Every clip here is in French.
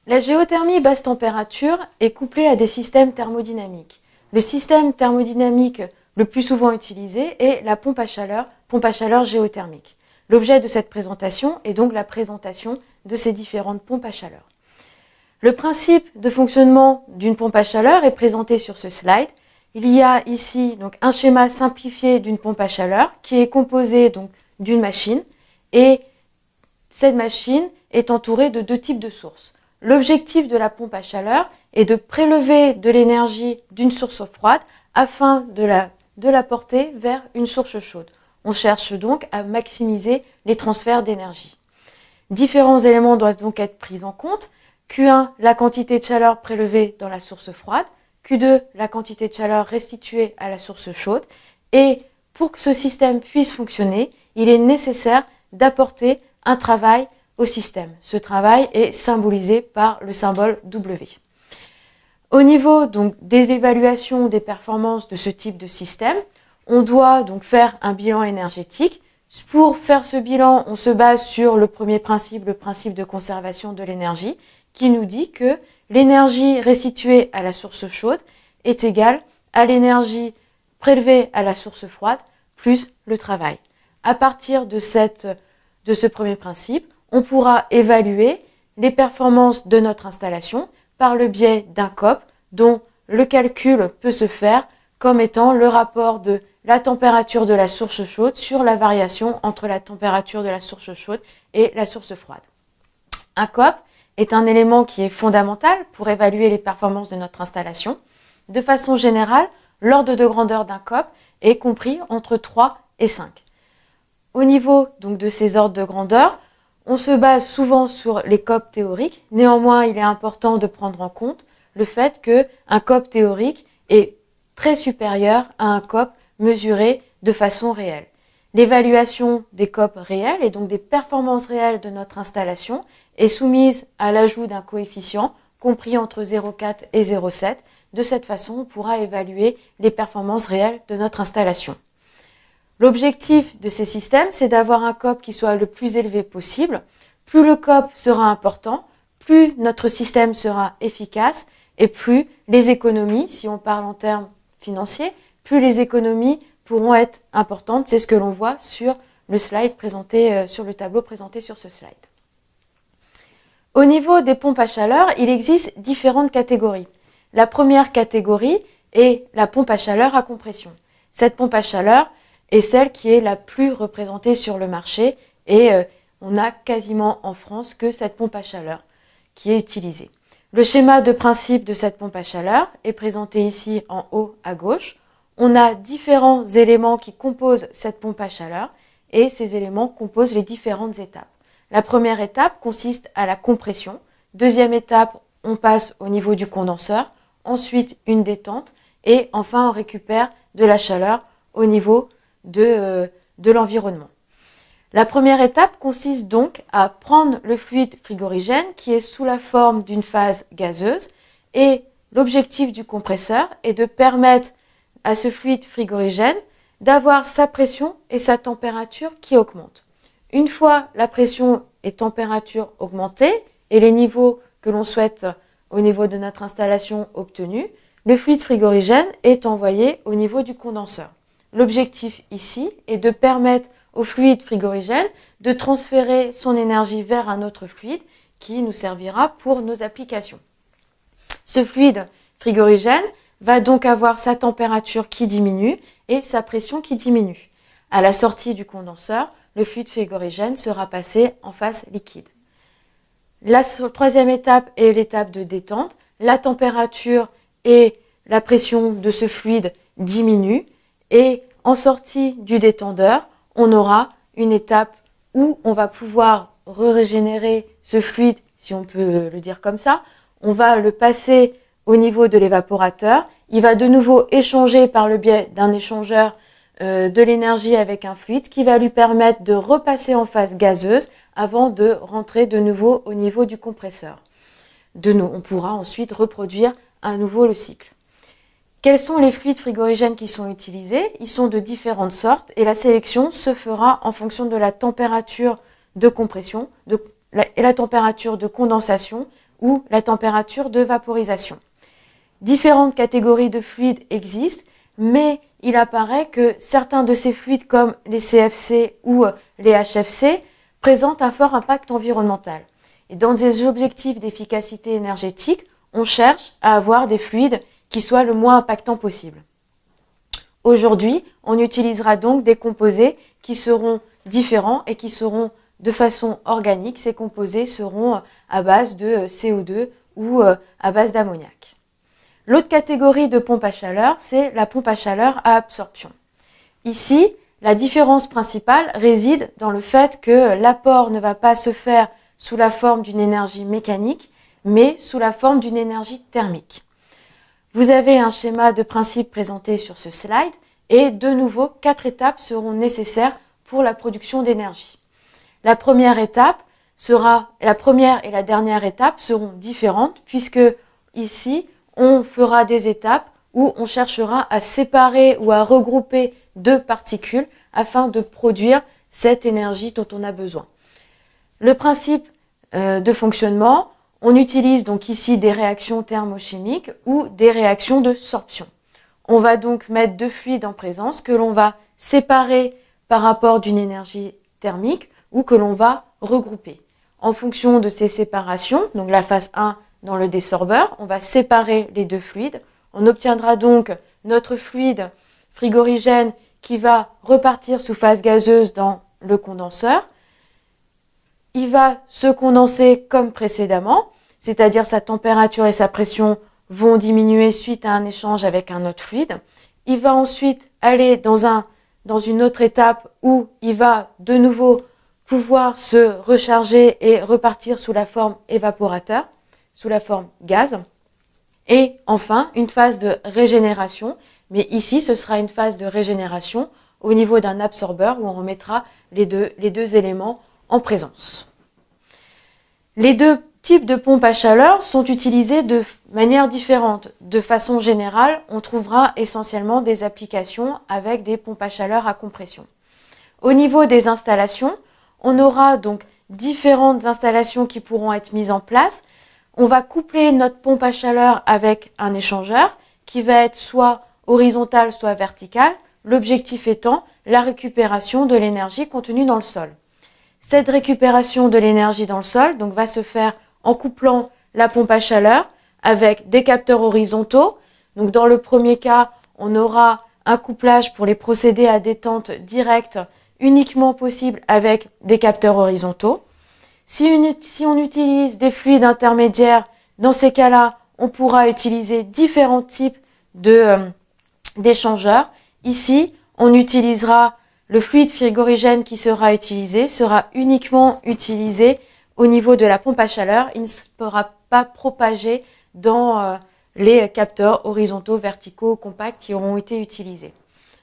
La géothermie basse température est couplée à des systèmes thermodynamiques. Le système thermodynamique le plus souvent utilisé est la pompe à chaleur géothermique. L'objet de cette présentation est donc la présentation de ces différentes pompes à chaleur. Le principe de fonctionnement d'une pompe à chaleur est présenté sur ce slide. Il y a ici donc un schéma simplifié d'une pompe à chaleur qui est composé donc d'une machine et cette machine est entourée de deux types de sources. L'objectif de la pompe à chaleur est de prélever de l'énergie d'une source froide afin de la porter vers une source chaude. On cherche donc à maximiser les transferts d'énergie. Différents éléments doivent donc être pris en compte. Q1, la quantité de chaleur prélevée dans la source froide. Q2, la quantité de chaleur restituée à la source chaude. Et pour que ce système puisse fonctionner, il est nécessaire d'apporter un travail au système. Ce travail est symbolisé par le symbole W. Au niveau donc de l'évaluation des performances de ce type de système, on doit donc faire un bilan énergétique. Pour faire ce bilan, on se base sur le premier principe, le principe de conservation de l'énergie, qui nous dit que l'énergie restituée à la source chaude est égale à l'énergie prélevée à la source froide plus le travail. À partir de ce premier principe, on pourra évaluer les performances de notre installation par le biais d'un COP dont le calcul peut se faire comme étant le rapport de la température de la source chaude sur la variation entre la température de la source chaude et la source froide. Un COP est un élément qui est fondamental pour évaluer les performances de notre installation. De façon générale, l'ordre de grandeur d'un COP est compris entre 3 et 5. Au niveau donc de ces ordres de grandeur, on se base souvent sur les COP théoriques. Néanmoins, il est important de prendre en compte le fait qu'un COP théorique est très supérieur à un COP mesuré de façon réelle. L'évaluation des COP réels et donc des performances réelles de notre installation est soumise à l'ajout d'un coefficient compris entre 0,4 et 0,7. De cette façon, on pourra évaluer les performances réelles de notre installation. L'objectif de ces systèmes, c'est d'avoir un COP qui soit le plus élevé possible. Plus le COP sera important, plus notre système sera efficace et plus les économies, si on parle en termes financiers, plus les économies pourront être importantes. C'est ce que l'on voit sur le slide présenté, sur le tableau présenté sur ce slide. Au niveau des pompes à chaleur, il existe différentes catégories. La première catégorie est la pompe à chaleur à compression. Cette pompe à chaleur est celle qui est la plus représentée sur le marché et on a quasiment en France que cette pompe à chaleur qui est utilisée. Le schéma de principe de cette pompe à chaleur est présenté ici en haut à gauche. On a différents éléments qui composent cette pompe à chaleur et ces éléments composent les différentes étapes. La première étape consiste à la compression. Deuxième étape, on passe au niveau du condenseur. Ensuite, une détente et enfin, on récupère de la chaleur au niveau de l'environnement. La première étape consiste donc à prendre le fluide frigorigène qui est sous la forme d'une phase gazeuse et l'objectif du compresseur est de permettre à ce fluide frigorigène d'avoir sa pression et sa température qui augmentent. Une fois la pression et température augmentées et les niveaux que l'on souhaite au niveau de notre installation obtenus, le fluide frigorigène est envoyé au niveau du condenseur. L'objectif ici est de permettre au fluide frigorigène de transférer son énergie vers un autre fluide qui nous servira pour nos applications. Ce fluide frigorigène va donc avoir sa température qui diminue et sa pression qui diminue. À la sortie du condenseur, le fluide frigorigène sera passé en phase liquide. La troisième étape est l'étape de détente. La température et la pression de ce fluide diminuent et en sortie du détendeur, on aura une étape où on va pouvoir régénérer ce fluide, si on peut le dire comme ça. On va le passer au niveau de l'évaporateur. Il va de nouveau échanger par le biais d'un échangeur de l'énergie avec un fluide qui va lui permettre de repasser en phase gazeuse avant de rentrer de nouveau au niveau du compresseur. On pourra ensuite reproduire à nouveau le cycle. Quels sont les fluides frigorigènes qui sont utilisés? Ils sont de différentes sortes et la sélection se fera en fonction de la température de compression et la température de condensation ou la température de vaporisation. Différentes catégories de fluides existent, mais il apparaît que certains de ces fluides comme les CFC ou les HFC présentent un fort impact environnemental. Et dans des objectifs d'efficacité énergétique, on cherche à avoir des fluides qui soient le moins impactants possible. Aujourd'hui, on utilisera donc des composés qui seront différents et qui seront de façon organique. Ces composés seront à base de CO2 ou à base d'ammoniac. L'autre catégorie de pompe à chaleur, c'est la pompe à chaleur à absorption. Ici, la différence principale réside dans le fait que l'apport ne va pas se faire sous la forme d'une énergie mécanique, mais sous la forme d'une énergie thermique. Vous avez un schéma de principe présenté sur ce slide et de nouveau, 4 étapes seront nécessaires pour la production d'énergie. La première et la dernière étape seront différentes puisque ici, on fera des étapes où on cherchera à séparer ou à regrouper 2 particules afin de produire cette énergie dont on a besoin. Le principe de fonctionnement, on utilise donc ici des réactions thermochimiques ou des réactions de sorption. On va donc mettre 2 fluides en présence que l'on va séparer par rapport d'une énergie thermique ou que l'on va regrouper. En fonction de ces séparations, donc la phase 1 dans le désorbeur, on va séparer les 2 fluides. On obtiendra donc notre fluide frigorigène qui va repartir sous phase gazeuse dans le condenseur. Il va se condenser comme précédemment, c'est-à-dire sa température et sa pression vont diminuer suite à un échange avec un autre fluide. Il va ensuite aller dans une autre étape où il va de nouveau pouvoir se recharger et repartir sous la forme évaporateur, sous la forme gaz. Et enfin, une phase de régénération, mais ici ce sera une phase de régénération au niveau d'un absorbeur où on remettra les deux éléments en présence. Les 2 types de pompes à chaleur sont utilisés de manière différente. De façon générale, on trouvera essentiellement des applications avec des pompes à chaleur à compression. Au niveau des installations, on aura donc différentes installations qui pourront être mises en place. On va coupler notre pompe à chaleur avec un échangeur qui va être soit horizontal, soit vertical, l'objectif étant la récupération de l'énergie contenue dans le sol. Cette récupération de l'énergie dans le sol donc, va se faire en couplant la pompe à chaleur avec des capteurs horizontaux. Donc, dans le premier cas, on aura un couplage pour les procédés à détente directe uniquement possible avec des capteurs horizontaux. Si on utilise des fluides intermédiaires, dans ces cas-là, on pourra utiliser différents types d'échangeurs. Ici, on utilisera le fluide frigorigène qui sera utilisé, sera uniquement utilisé au niveau de la pompe à chaleur. Il ne sera pas propagé dans les capteurs horizontaux, verticaux, compacts qui auront été utilisés.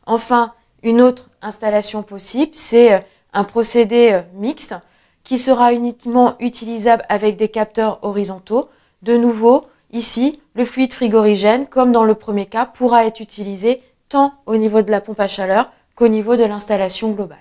Enfin, une autre installation possible, c'est un procédé mixte qui sera uniquement utilisable avec des capteurs horizontaux. De nouveau, ici, le fluide frigorigène, comme dans le premier cas, pourra être utilisé tant au niveau de la pompe à chaleur qu'au niveau de l'installation globale.